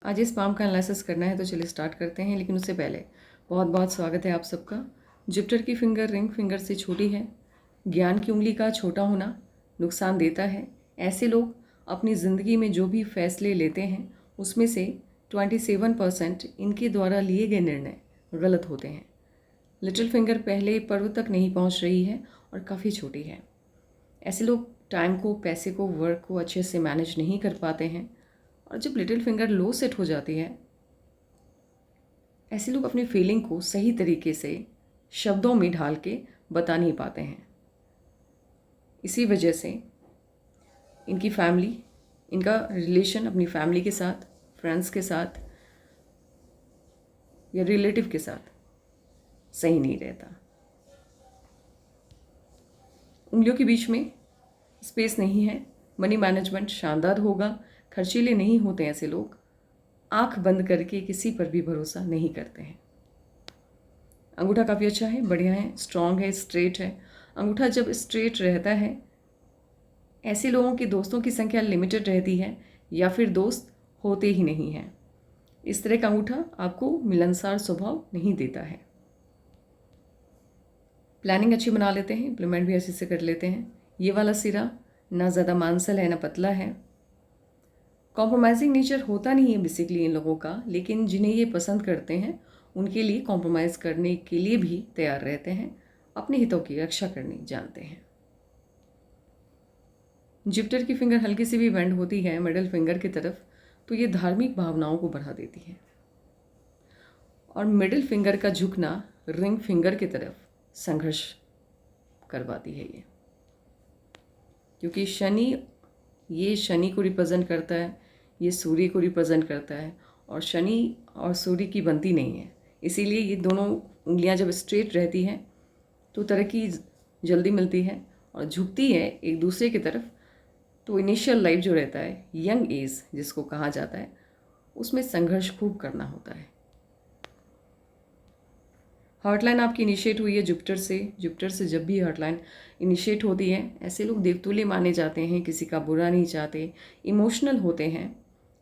आज इस पाम का एनालिसिस करना है तो चलिए स्टार्ट करते हैं। लेकिन उससे पहले बहुत बहुत स्वागत है आप सबका। जुपिटर की फिंगर रिंग फिंगर से छोटी है। ज्ञान की उंगली का छोटा होना नुकसान देता है। ऐसे लोग अपनी ज़िंदगी में जो भी फैसले लेते हैं उसमें से 27% इनके द्वारा लिए गए निर्णय गलत होते हैं। लिटिल फिंगर पहले पर्व तक नहीं पहुंच रही है और काफ़ी छोटी है। ऐसे लोग टाइम को, पैसे को, वर्क को अच्छे से मैनेज नहीं कर पाते हैं। और जब लिटिल फिंगर लो सेट हो जाती है, ऐसे लोग अपनी फीलिंग को सही तरीके से शब्दों में ढाल के बता नहीं पाते हैं। इसी वजह से इनकी फैमिली, इनका रिलेशन अपनी फैमिली के साथ, फ्रेंड्स के साथ या रिलेटिव के साथ सही नहीं रहता। उंगलियों के बीच में स्पेस नहीं है। मनी मैनेजमेंट शानदार होगा। खर्चीले नहीं होते ऐसे लोग। आंख बंद करके किसी पर भी भरोसा नहीं करते हैं। अंगूठा काफ़ी अच्छा है, बढ़िया है, स्ट्रॉन्ग है, स्ट्रेट है। अंगूठा जब स्ट्रेट रहता है, ऐसे लोगों के दोस्तों की संख्या लिमिटेड रहती है या फिर दोस्त होते ही नहीं हैं। इस तरह का अंगूठा आपको मिलनसार स्वभाव नहीं देता है। प्लानिंग अच्छी बना लेते हैं, इम्प्लीमेंट भी अच्छे से कर लेते हैं। ये वाला सिरा ना ज़्यादा मांसल है ना पतला है। कॉम्प्रोमाइजिंग नेचर होता नहीं है बेसिकली इन लोगों का, लेकिन जिन्हें ये पसंद करते हैं उनके लिए कॉम्प्रोमाइज़ करने के लिए भी तैयार रहते हैं। अपने हितों की रक्षा करनी जानते हैं। जुपिटर की फिंगर हल्की सी भी बेंड होती है मिडिल फिंगर की तरफ तो ये धार्मिक भावनाओं को बढ़ा देती है। और मिडिल फिंगर का झुकना रिंग फिंगर की तरफ संघर्ष करवाती है ये, क्योंकि ये शनि को रिप्रेजेंट करता है, ये सूर्य को रिप्रेजेंट करता है और शनि और सूर्य की बनती नहीं है। इसीलिए ये दोनों उंगलियां जब स्ट्रेट रहती हैं तो तरक्की जल्दी मिलती है और झुकती है एक दूसरे की तरफ तो इनिशियल लाइफ जो रहता है, यंग एज जिसको कहा जाता है, उसमें संघर्ष खूब करना होता है। हार्टलाइन आपकी इनिशिएट हुई है जुपिटर से। जुपिटर से जब भी हार्टलाइन इनिशिएट होती है, ऐसे लोग देवतुल्य माने जाते हैं, किसी का बुरा नहीं चाहते, इमोशनल होते हैं।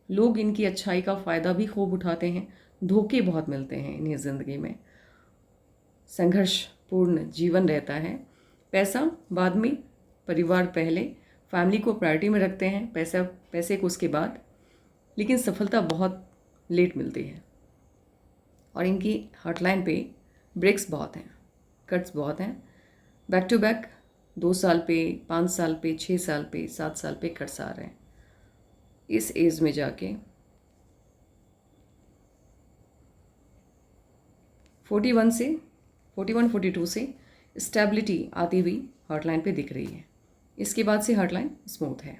लोग इनकी अच्छाई का फ़ायदा भी खूब उठाते हैं। धोखे बहुत मिलते हैं इन्हें ज़िंदगी में। संघर्षपूर्ण जीवन रहता है। पैसा बाद में, परिवार पहले, फैमिली को प्रायोरिटी में रखते हैं, पैसे को उसके बाद। लेकिन सफलता बहुत लेट मिलती है और इनकी हार्टलाइन पे ब्रेक्स बहुत हैं, कट्स बहुत हैं। बैक टू बैक 2 साल पे, 5 साल पे, 6 साल पे, 7 साल पे कट्स आ रहे हैं। इस एज में जाके 41-42 से स्टेबिलिटी आती हुई हार्टलाइन पे दिख रही है। इसके बाद से हार्टलाइन स्मूथ है।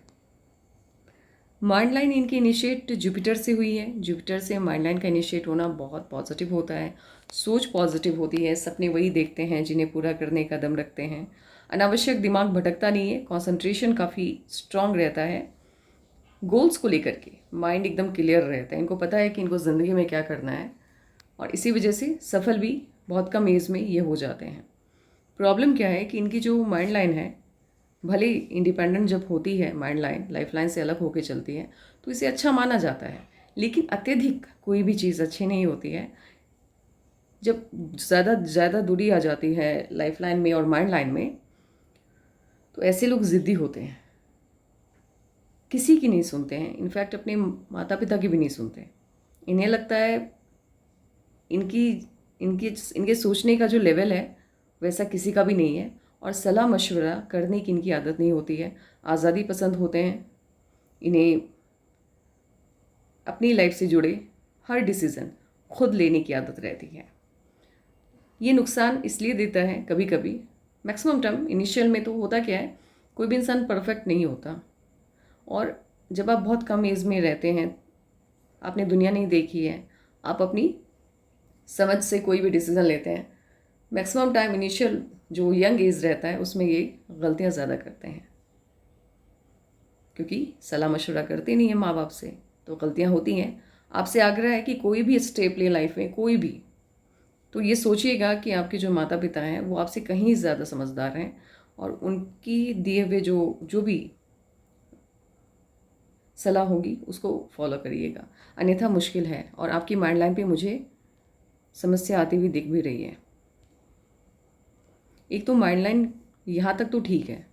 माइंड लाइन इनकी इनिशिएट जुपिटर से हुई है। जुपिटर से माइंड लाइन का इनिशिएट होना बहुत पॉजिटिव होता है। सोच पॉजिटिव होती है, सपने वही देखते हैं जिन्हें पूरा करने का दम रखते हैं। अनावश्यक दिमाग भटकता नहीं है, कंसंट्रेशन काफ़ी स्ट्रांग रहता है। गोल्स को लेकर के माइंड एकदम क्लियर रहता है, इनको पता है कि इनको ज़िंदगी में क्या करना है और इसी वजह से सफल भी बहुत कम एज में ये हो जाते हैं। प्रॉब्लम क्या है कि इनकी जो माइंड लाइन है, भले इंडिपेंडेंट जब होती है माइंड लाइन, लाइफ लाइन से अलग होकर चलती है तो इसे अच्छा माना जाता है, लेकिन अत्यधिक कोई भी चीज़ अच्छी नहीं होती है। जब ज़्यादा दूरी आ जाती है लाइफ लाइन में और माइंड लाइन में तो ऐसे लोग ज़िद्दी होते हैं, किसी की नहीं सुनते हैं, इनफैक्ट अपने माता पिता की भी नहीं सुनते। इन्हें लगता है इनकी इनकी इनके सोचने का जो लेवल है वैसा किसी का भी नहीं है और सलाह मशवरा करने की इनकी आदत नहीं होती है। आज़ादी पसंद होते हैं। इन्हें अपनी लाइफ से जुड़े हर डिसीज़न खुद लेने की आदत रहती है। ये नुकसान इसलिए देता है कभी कभी, मैक्सिमम टाइम इनिशियल में तो होता क्या है, कोई भी इंसान परफेक्ट नहीं होता और जब आप बहुत कम एज में रहते हैं, आपने दुनिया नहीं देखी है, आप अपनी समझ से कोई भी डिसीज़न लेते हैं, मैक्सिमम टाइम इनिशियल जो यंग एज रहता है उसमें ये गलतियां ज़्यादा करते हैं क्योंकि सलाह मशवरा करते नहीं है माँ बाप से, तो गलतियां होती हैं। आपसे आग्रह है कि कोई भी स्टेप ले लाइफ में, कोई भी, तो ये सोचिएगा कि आपके जो माता पिता हैं वो आपसे कहीं ज़्यादा समझदार हैं और उनकी दिए हुए जो भी सलाह होगी उसको फॉलो करिएगा, अन्यथा मुश्किल है। और आपकी माइंड लाइन पे मुझे समस्या आती हुई दिख भी रही है। एक तो माइंड लाइन यहाँ तक तो ठीक है,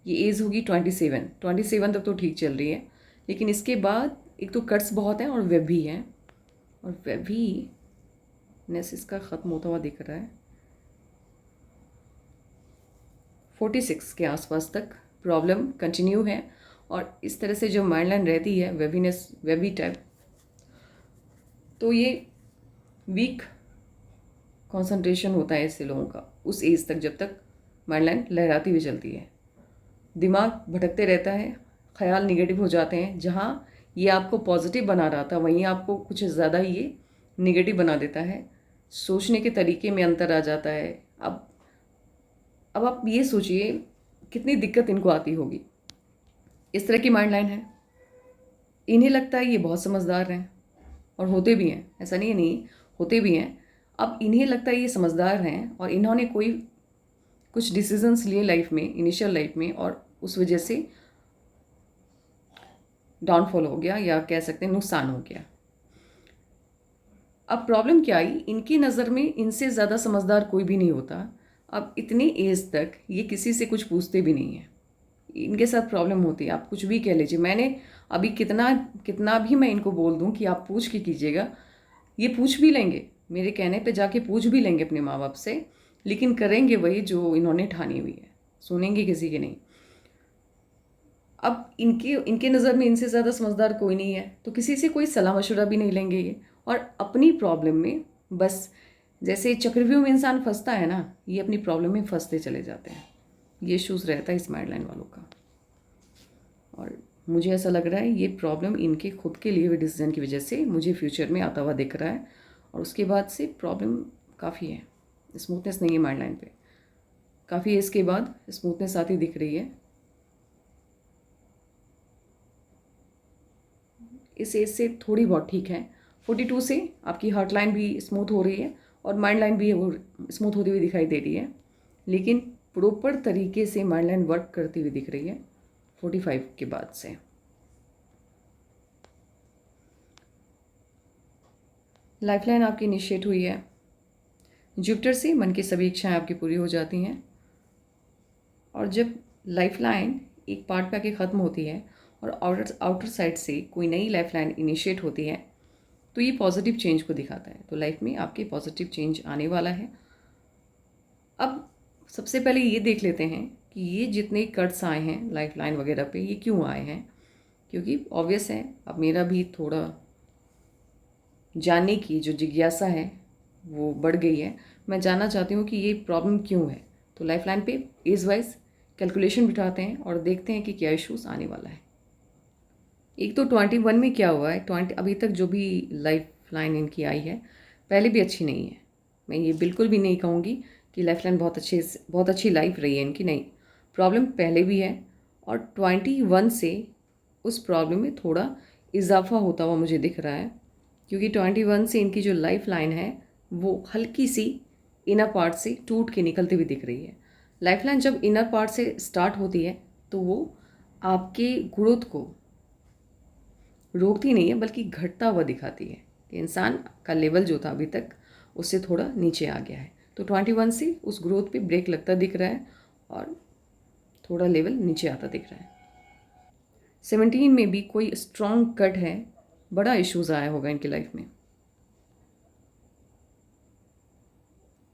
ये एज होगी 27 तक तो ठीक चल रही है, लेकिन इसके बाद एक तो कट्स बहुत हैं और वेब भी हैं, और वेब भी नेस इसका ख़त्म होता हुआ दिख रहा है। 46 के आसपास तक प्रॉब्लम कंटिन्यू है, और इस तरह से जो माइंड लाइन रहती है वेबीनेस, वेबी टाइप, तो ये वीक कंसंट्रेशन होता है ऐसे लोगों का उस एज तक, जब तक माइंड लाइन लहराती हुई चलती है। दिमाग भटकते रहता है, ख्याल निगेटिव हो जाते हैं। जहाँ ये आपको पॉजिटिव बना रहा था वहीं आपको कुछ ज़्यादा ही ये निगेटिव बना देता है। सोचने के तरीके में अंतर आ जाता है। अब आप ये सोचिए कितनी दिक्कत इनको आती होगी। इस तरह की माइंड लाइन है, इन्हें लगता है ये बहुत समझदार हैं, और होते भी हैं, ऐसा नहीं है, नहीं होते भी हैं। अब इन्हें लगता है ये समझदार हैं और इन्होंने कोई कुछ डिसीजंस लिए लाइफ में, इनिशियल लाइफ में, और उस वजह से डाउनफॉल हो गया, या कह सकते हैं नुकसान हो गया। अब प्रॉब्लम क्या आई, इनकी नज़र में इनसे ज़्यादा समझदार कोई भी नहीं होता। अब इतनी एज तक ये किसी से कुछ पूछते भी नहीं हैं। इनके साथ प्रॉब्लम होती है, आप कुछ भी कह लीजिए। मैंने अभी कितना भी मैं इनको बोल दूं कि आप पूछ के कीजिएगा, ये पूछ भी लेंगे, मेरे कहने पे जाके पूछ भी लेंगे अपने माँ बाप से, लेकिन करेंगे वही जो इन्होंने ठानी हुई है, सुनेंगे किसी की नहीं। अब इनके नज़र में इनसे ज़्यादा समझदार कोई नहीं है, तो किसी से कोई सलाह मशवरा भी नहीं लेंगे ये, और अपनी प्रॉब्लम में बस, जैसे चक्रव्यूह में इंसान फंसता है ना, ये अपनी प्रॉब्लम में फंसते चले जाते हैं। ये इशूज़ रहता है इस माइंड लाइन वालों का, और मुझे ऐसा लग रहा है ये प्रॉब्लम इनके खुद के लिए हुए डिसीजन की वजह से मुझे फ्यूचर में आता हुआ दिख रहा है। और उसके बाद से प्रॉब्लम काफ़ी है, स्मूथनेस नहीं है माइंड लाइन पे, काफ़ी एज के बाद स्मूथनेस आती दिख रही है। इस एज से थोड़ी बहुत ठीक है। 42 से आपकी हार्ट लाइन भी स्मूथ हो रही है और माइंड लाइन भी वो स्मूथ होती हुई दिखाई दे रही है, लेकिन प्रॉपर तरीके से माइंड लाइन वर्क करती हुई दिख रही है 45 के बाद से। लाइफलाइन आपकी इनिशिएट हुई है जुपिटर से, मन की सभी इच्छाएं आपकी पूरी हो जाती हैं। और जब लाइफलाइन एक पार्ट पे आके ख़त्म होती है और आउटर साइड से कोई नई लाइफलाइन इनिशिएट होती है, तो ये पॉजिटिव चेंज को दिखाता है। तो लाइफ में आपके पॉजिटिव चेंज आने वाला है। अब सबसे पहले ये देख लेते हैं कि ये जितने कट्स आए हैं लाइफलाइन वगैरह पे, ये क्यों आए हैं, क्योंकि ऑब्वियस है अब मेरा भी थोड़ा जानने की जो जिज्ञासा है वो बढ़ गई है। मैं जानना चाहती हूँ कि ये प्रॉब्लम क्यों है। तो लाइफलाइन पे एज वाइज कैलकुलेशन बिठाते हैं और देखते हैं कि क्या इश्यूज आने वाला है। एक तो 21 में क्या हुआ है, 20 अभी तक जो भी लाइफलाइन इनकी आई है पहले भी अच्छी नहीं है। मैं ये बिल्कुल भी नहीं कहूँगी कि लाइफलाइन बहुत अच्छी लाइफ रही है इनकी, नहीं, प्रॉब्लम पहले भी है। और 21 से उस प्रॉब्लम में थोड़ा इजाफा होता हुआ मुझे दिख रहा है, क्योंकि 21 से इनकी जो लाइफ लाइन है वो हल्की सी इनर पार्ट से टूट के निकलती हुई दिख रही है। लाइफ लाइन जब इनर पार्ट से स्टार्ट होती है तो वो आपके ग्रोथ को रोकती नहीं है, बल्कि घटता हुआ दिखाती है कि इंसान का लेवल जो था अभी तक उससे थोड़ा नीचे आ गया है। तो 21 से उस ग्रोथ पे ब्रेक लगता दिख रहा है और थोड़ा लेवल नीचे आता दिख रहा है। 17 में भी कोई स्ट्रॉन्ग कट है, बड़ा इश्यूज आया होगा इनकी लाइफ में।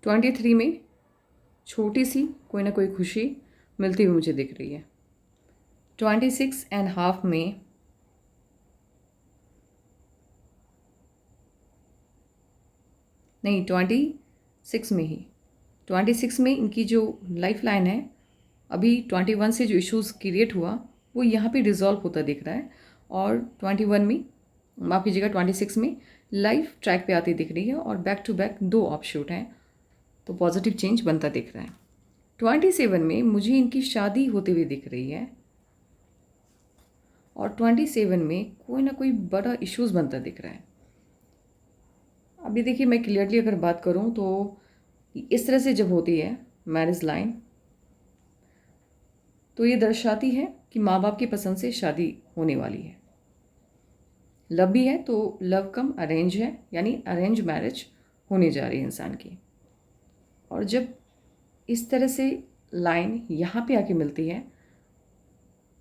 23 में छोटी सी कोई ना कोई खुशी मिलती हुई मुझे दिख रही है। 26.5 में नहीं, 26 में ही, 26 में इनकी जो लाइफ लाइन है, अभी 21 से जो इश्यूज क्रिएट हुआ वो यहाँ पे रिजॉल्व होता दिख रहा है। और 21 में, माफ़ कीजिएगा, 26 में लाइफ ट्रैक पे आती दिख रही है और बैक टू बैक 2 ऑफशूट हैं, तो पॉजिटिव चेंज बनता दिख रहा है। 27 में मुझे इनकी शादी होते हुए दिख रही है और 27 में कोई ना कोई बड़ा इश्यूज बनता दिख रहा है। अभी देखिए, मैं क्लियरली अगर बात करूं तो इस तरह से जब होती है मैरिज लाइन, तो ये दर्शाती है कि माँ बाप की पसंद से शादी होने वाली है। लव भी है तो लव कम अरेंज है, यानी अरेंज मैरिज होने जा रही है इंसान की। और जब इस तरह से लाइन यहाँ पे आके मिलती है,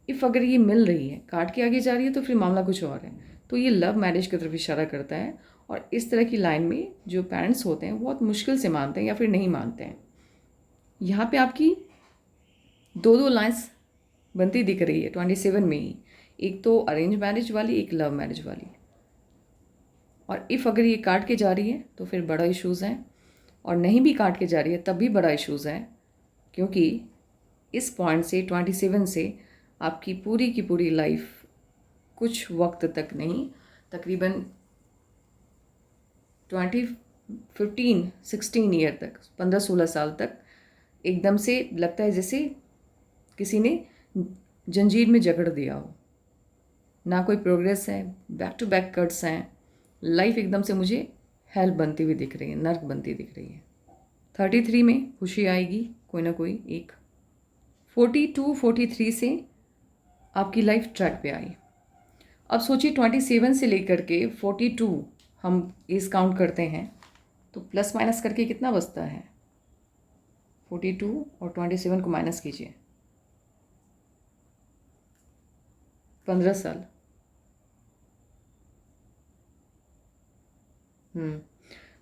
इफ़ अगर ये मिल रही है, काट के आगे जा रही है, तो फिर मामला कुछ और है। तो ये लव मैरिज की तरफ इशारा करता है। और इस तरह की लाइन में जो पेरेंट्स होते हैं बहुत मुश्किल से मानते हैं या फिर नहीं मानते हैं। यहाँ पे आपकी दो दो लाइन्स बनती दिख रही है 27 में ही, एक तो अरेंज मैरिज वाली, एक लव मैरिज वाली। और इफ़ अगर ये काट के जा रही है तो फिर बड़ा इश्यूज़ हैं, और नहीं भी काट के जा रही है तब भी बड़ा इश्यूज़ हैं, क्योंकि इस पॉइंट से 27 से आपकी पूरी की पूरी लाइफ कुछ वक्त तक नहीं, तकरीबन 16 ईयर तक, 15-16 साल तक एकदम से लगता है जैसे किसी ने जंजीर में जकड़ दिया हो। ना कोई प्रोग्रेस है, बैक टू बैक कट्स हैं। लाइफ एकदम से मुझे हेल बनती हुई दिख रही है, नर्क बनती दिख रही है। 33 में खुशी आएगी कोई ना कोई एक। 42-43 से आपकी लाइफ ट्रैक पे आई। अब सोचिए 27 से लेकर के 42 हम एज काउंट करते हैं तो प्लस माइनस करके कितना बचता है? 42 और 27 को माइनस कीजिए, 15 साल।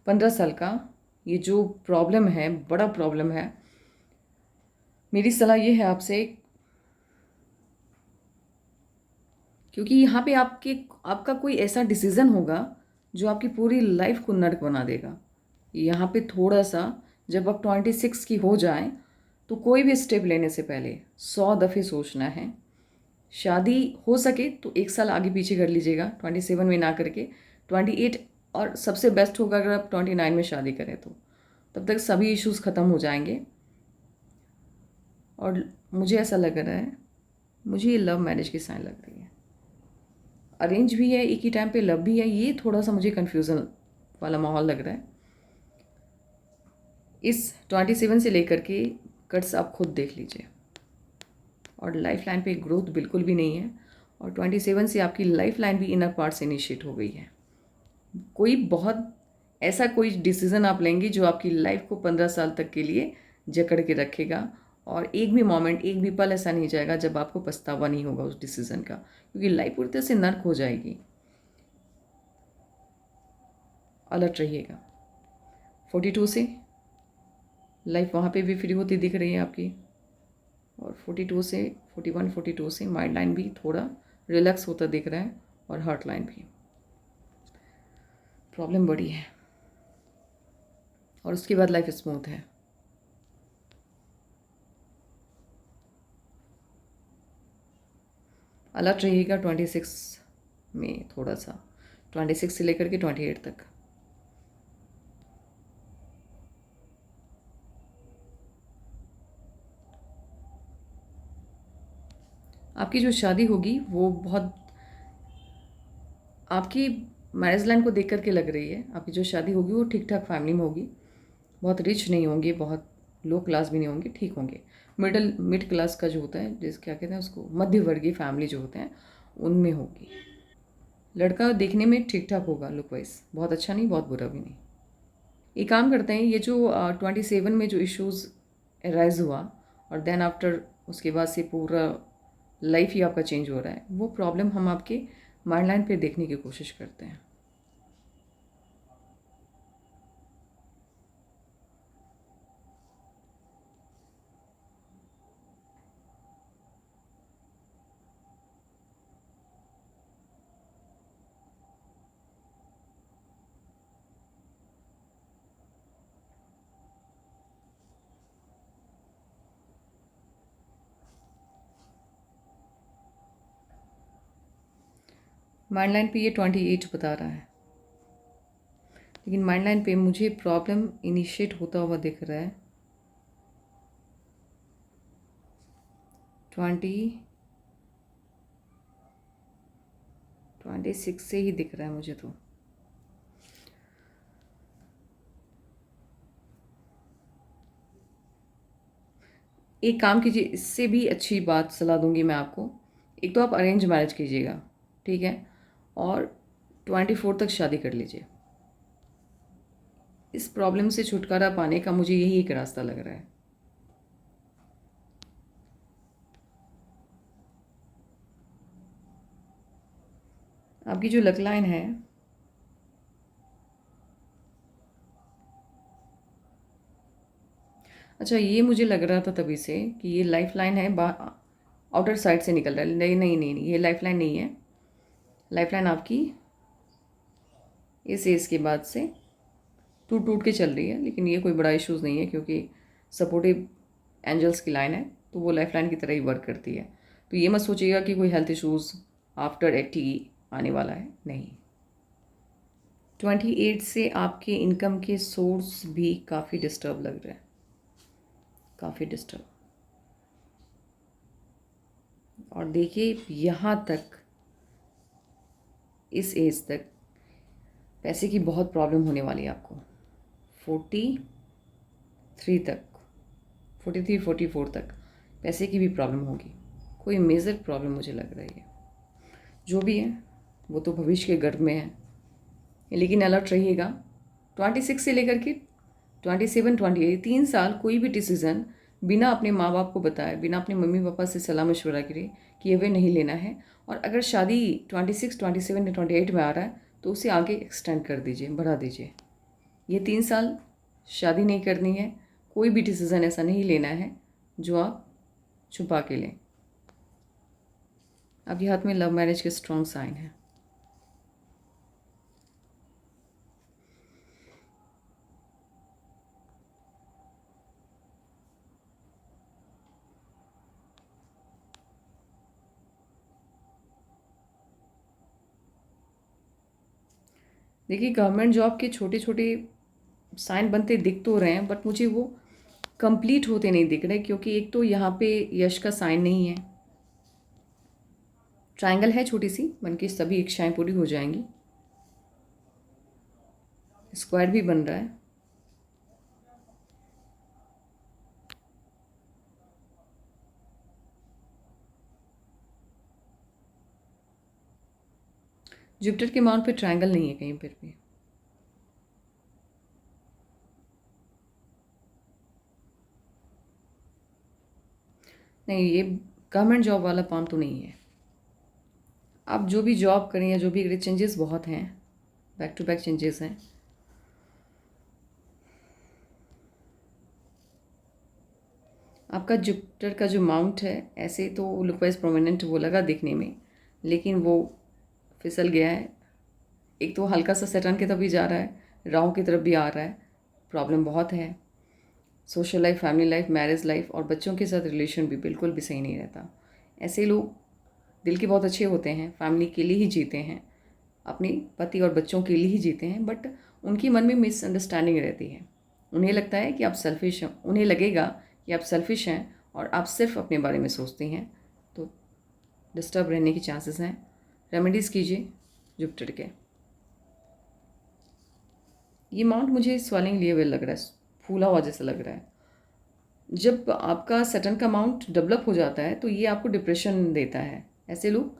15 साल का ये जो प्रॉब्लम है, बड़ा प्रॉब्लम है। मेरी सलाह ये है आपसे, क्योंकि यहाँ पे आपका कोई ऐसा डिसीज़न होगा जो आपकी पूरी लाइफ को नर्क बना देगा। यहाँ पे थोड़ा सा जब आप 26 की हो जाए तो कोई भी स्टेप लेने से पहले 100 दफ़े सोचना है। शादी हो सके तो 1 साल आगे पीछे कर लीजिएगा, 27 में ना करके 28, और सबसे बेस्ट होगा अगर आप 29 में शादी करें तो तब तक सभी इश्यूज़ ख़त्म हो जाएंगे। और मुझे ऐसा लग रहा है, मुझे ये लव मैरिज की साइन लग रही है। अरेंज भी है एक ही टाइम पे, लव भी है, ये थोड़ा सा मुझे कन्फ्यूज़न वाला माहौल लग रहा है। इस 27 से लेकर के कट्स आप खुद देख लीजिए। और लाइफ लाइन पे ग्रोथ बिल्कुल भी नहीं है। और 27 से आपकी लाइफ लाइन भी इनर पार्ट से इनिशिएट हो गई है। कोई बहुत ऐसा कोई डिसीज़न आप लेंगे जो आपकी लाइफ को 15 साल तक के लिए जकड़ के रखेगा। और एक भी मोमेंट, एक भी पल ऐसा नहीं जाएगा जब आपको पछतावा नहीं होगा उस डिसीज़न का, क्योंकि लाइफ पूरी तरह से नर्क हो जाएगी। अलर्ट रहिएगा। 42 से लाइफ वहाँ पे भी फ्री होती दिख रही है आपकी। और 42 से 42 से माइंड लाइन भी थोड़ा रिलैक्स होता दिख रहा है, और हार्ट लाइन भी। प्रॉब्लम बड़ी है, और उसके बाद लाइफ स्मूथ है। अलर्ट रहिएगा 26 में थोड़ा सा, 26 से लेकर के 28 तक। आपकी जो शादी होगी वो बहुत, आपकी मैरिज लाइन को देख करके लग रही है आपकी जो शादी होगी वो ठीक ठाक फैमिली में होगी। बहुत रिच नहीं होंगे, बहुत लो क्लास भी नहीं होंगे, ठीक होंगे। मिड क्लास का जो होता है, जिस क्या कहते हैं उसको, मध्यवर्गीय फैमिली जो होते हैं, उनमें होगी। लड़का देखने में ठीक ठाक होगा लुक वाइज, बहुत अच्छा नहीं बहुत बुरा भी नहीं। एक काम करते हैं, ये जो 27 में जो इश्यूज़ राइज हुआ और देन आफ्टर उसके बाद से पूरा लाइफ ही आपका चेंज हो रहा है, वो प्रॉब्लम हम आपके माइंड लाइन पे देखने की कोशिश करते हैं। माइंड लाइन पे ये 28 बता रहा है, लेकिन माइंड लाइन पे मुझे प्रॉब्लम इनिशिएट होता हुआ दिख रहा है 26 से ही दिख रहा है मुझे। तो एक काम कीजिए, इससे भी अच्छी बात सलाह दूंगी मैं आपको। एक तो आप अरेंज मैरिज कीजिएगा, ठीक है, और 24 तक शादी कर लीजिए। इस प्रॉब्लम से छुटकारा पाने का मुझे यही एक रास्ता लग रहा है। आपकी जो लक लाइन है, अच्छा ये मुझे लग रहा था तभी से कि ये लाइफ लाइन है, आउटर साइड से निकल रहा है। नहीं नहीं नहीं नहीं, ये लाइफ लाइन नहीं है। लाइफ लाइन आपकी इस एज के बाद से टूट टूट के चल रही है, लेकिन ये कोई बड़ा इश्यूज़ नहीं है क्योंकि सपोर्टिव एंजल्स की लाइन है, तो वो लाइफ लाइन की तरह ही वर्क करती है। तो ये मत सोचिएगा कि कोई हेल्थ इश्यूज़ आफ्टर 80 आने वाला है, नहीं। 28 से आपके इनकम के सोर्स भी काफ़ी डिस्टर्ब लग रहे हैं, काफ़ी डिस्टर्ब। और देखिए यहाँ तक, इस एज तक पैसे की बहुत प्रॉब्लम होने वाली है आपको। 43 तक, 43 44 तक पैसे की भी प्रॉब्लम होगी, कोई मेजर प्रॉब्लम मुझे लग रही है। जो भी है वो तो भविष्य के गर्भ में है, लेकिन अलर्ट रहिएगा। 26 से लेकर के 27 28 3 साल कोई भी डिसीज़न बिना अपने माँ बाप को बताए, बिना अपने मम्मी पापा से सलाह मशवरा करे किए हुए नहीं लेना है। और अगर शादी 26 27 या 28 में आ रहा है तो उसे आगे एक्सटेंड कर दीजिए, बढ़ा दीजिए। ये 3 साल शादी नहीं करनी है, कोई भी डिसीज़न ऐसा नहीं लेना है जो आप छुपा के लें। आपके हाथ में लव मैरिज के स्ट्रॉन्ग साइन है। देखिए गवर्नमेंट जॉब के छोटे छोटे साइन बनते दिख तो रहे हैं, बट मुझे वो कंप्लीट होते नहीं दिख रहे, क्योंकि एक तो यहाँ पे यश का साइन नहीं है। ट्रायंगल है छोटी सी, बन के सभी इच्छाएं पूरी हो जाएंगी। स्क्वायर भी बन रहा है। जुपिटर के माउंट पे ट्रायंगल नहीं है कहीं पर भी। नहीं, ये गवर्नमेंट जॉब वाला पाम तो नहीं है। आप जो भी जॉब करें या जो भी करें, चेंजेस बहुत हैं, बैक टू बैक चेंजेस हैं। आपका जुपिटर का जो माउंट है, ऐसे तो लुक वाइज प्रोमिनेंट वो लगा दिखने में, लेकिन वो फिसल गया है। एक तो हल्का सा सैटर्न की तरफ भी जा रहा है, राहु की तरफ भी आ रहा है। प्रॉब्लम बहुत है। Social life, family life, marriage life और बच्चों के साथ रिलेशन भी बिल्कुल भी सही नहीं रहता। ऐसे लोग दिल के बहुत अच्छे होते हैं, फैमिली के लिए ही जीते हैं, अपने पति और बच्चों के लिए ही जीते हैं, बट उनकी मन में मिसअंडरस्टैंडिंग रहती है। उन्हें लगता है कि आप सेल्फिश हैं, उन्हें लगेगा कि आप सेल्फिश हैं और आप सिर्फ अपने बारे में सोचती हैं, तो डिस्टर्ब रहने के चांसेस हैं। रेमेडीज़ कीजिए जुपिटर के। ये माउंट मुझे स्वेलिंग लिए हुए लग रहा है, फूला हुआ जैसा लग रहा है। जब आपका सैटर्न का माउंट डेवलप हो जाता है तो ये आपको डिप्रेशन देता है। ऐसे लोग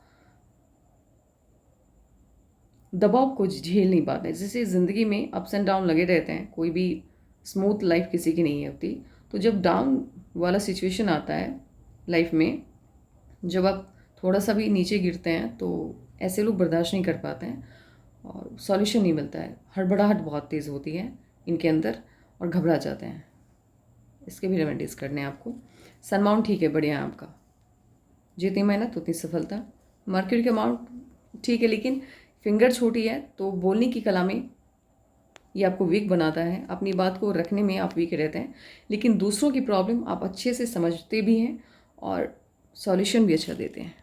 दबाव को झेल नहीं पाते। जैसे ज़िंदगी में अप्स एंड डाउन लगे रहते हैं, कोई भी स्मूथ लाइफ किसी की नहीं होती। तो जब डाउन वाला सिचुएशन आता है लाइफ में, जब आप थोड़ा सा भी नीचे गिरते हैं, तो ऐसे लोग बर्दाश्त नहीं कर पाते हैं और सॉल्यूशन नहीं मिलता है। हड़बड़ाहट बहुत तेज़ होती है इनके अंदर और घबरा जाते हैं। इसके भी रेमेडीज़ करने हैं आपको। सन माउंट ठीक है, बढ़िया है आपका। जितनी मेहनत उतनी सफलता। मर्क्यूरी का माउंट ठीक है, लेकिन फिंगर छोटी है तो बोलने की कला में ये आपको वीक बनाता है। अपनी बात को रखने में आप वीक रहते हैं, लेकिन दूसरों की प्रॉब्लम आप अच्छे से समझते भी हैं और सॉल्यूशन भी अच्छा देते हैं।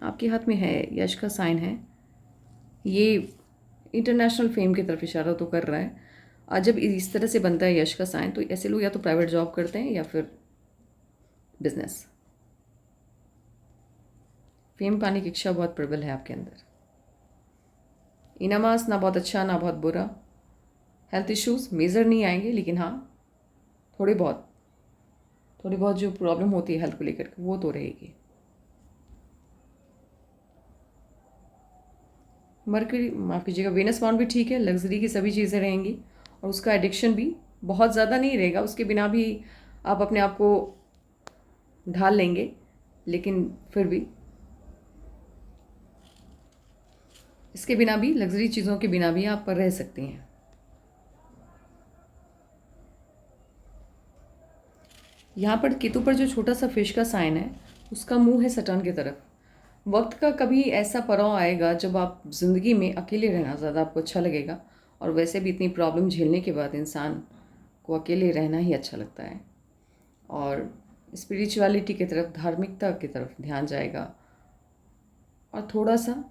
आपके हाथ में है, यश का साइन है। ये इंटरनेशनल फेम की तरफ इशारा तो कर रहा है। और जब इस तरह से बनता है यश का साइन, तो ऐसे लोग या तो प्राइवेट जॉब करते हैं या फिर बिजनेस। फेम पाने की इच्छा बहुत प्रबल है आपके अंदर। इनामास ना बहुत अच्छा ना बहुत बुरा। हेल्थ इश्यूज़ मेजर नहीं आएंगे, लेकिन हाँ थोड़ी बहुत जो प्रॉब्लम होती है हेल्थ को लेकर के, वो तो रहेगी। मरकरी, माफ़ कीजिएगा, वेनस माउंट भी ठीक है, लग्जरी की सभी चीज़ें रहेंगी और उसका एडिक्शन भी बहुत ज़्यादा नहीं रहेगा, उसके बिना भी आप अपने आप को ढाल लेंगे, लेकिन फिर भी इसके बिना भी, लग्जरी चीज़ों के बिना भी आप रह सकती हैं। यहाँ पर केतु पर जो छोटा सा फिश का साइन है, उसका मुंह है सटर्न की तरफ। वक्त का कभी ऐसा पड़ाव आएगा जब आप ज़िंदगी में अकेले रहना ज़्यादा आपको अच्छा लगेगा, और वैसे भी इतनी प्रॉब्लम झेलने के बाद इंसान को अकेले रहना ही अच्छा लगता है, और स्पिरिचुअलिटी की तरफ, धार्मिकता की तरफ ध्यान जाएगा, और थोड़ा सा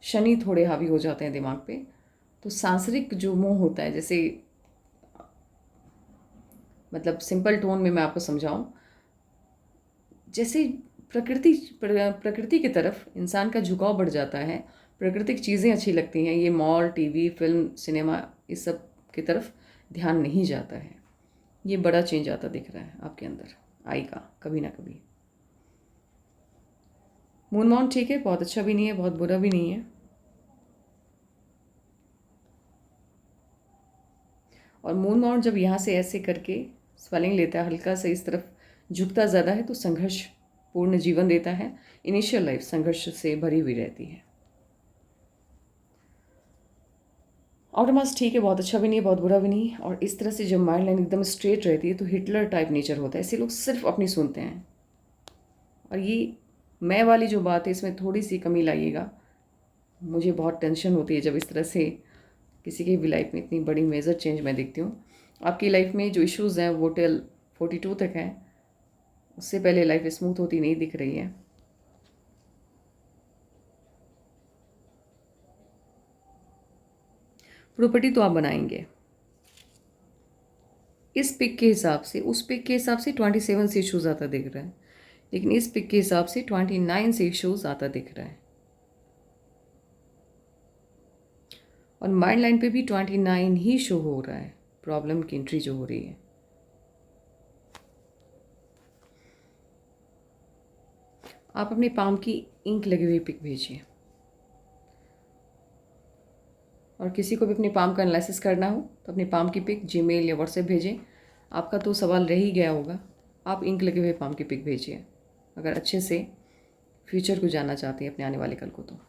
शनि थोड़े हावी हो जाते हैं दिमाग पे। तो सांसारिक जो मोह होता है, जैसे मतलब सिंपल टोन में मैं आपको समझाऊं, जैसे प्रकृति की तरफ इंसान का झुकाव बढ़ जाता है, प्राकृतिक चीज़ें अच्छी लगती हैं, ये मॉल, टीवी, फिल्म, सिनेमा, इस सब की तरफ ध्यान नहीं जाता है। ये बड़ा चेंज आता दिख रहा है आपके अंदर, आएगा कभी ना कभी। मून माउंट ठीक है, बहुत अच्छा भी नहीं है, बहुत बुरा भी नहीं है। और मून माउंट जब यहाँ से ऐसे करके स्वेलिंग लेता है, हल्का सा इस तरफ झुकता ज़्यादा है, तो संघर्ष पूर्ण जीवन देता है। इनिशियल लाइफ संघर्ष से भरी हुई रहती है। आउटर मास ठीक है, बहुत अच्छा भी नहीं है, बहुत बुरा भी नहीं है। और इस तरह से जब माइंड लाइन एकदम स्ट्रेट रहती है तो हिटलर टाइप नेचर होता है, ऐसे लोग सिर्फ अपनी सुनते हैं। और ये मैं वाली जो बात है, इसमें थोड़ी सी कमी लाइएगा। मुझे बहुत टेंशन होती है जब इस तरह से किसी की भी लाइफ में इतनी बड़ी मेजर चेंज मैं देखती हूँ। आपकी लाइफ में जो इश्यूज़ हैं वो टिल 42 तक हैं, उससे पहले लाइफ स्मूथ होती नहीं दिख रही है। प्रॉपर्टी तो आप बनाएंगे, इस पिक के हिसाब से, उस पिक के हिसाब से 27 से इश्यूज़ आता दिख रहा है, लेकिन इस पिक के हिसाब से 29 से इश्यूज़ आता दिख रहा है। और माइंड लाइन पे भी 29 ही शो हो रहा है, प्रॉब्लम की एंट्री जो हो रही है। आप अपने पाम की इंक लगी हुई पिक भेजिए, और किसी को भी अपने पाम का एनालिसिस करना हो तो अपने पाम की पिक जीमेल या व्हाट्सएप भेजें। आपका तो सवाल रह ही गया होगा, आप इंक लगे हुए पाम की पिक भेजिए अगर अच्छे से फ्यूचर को जानना चाहते हैं, अपने आने वाले कल को। तो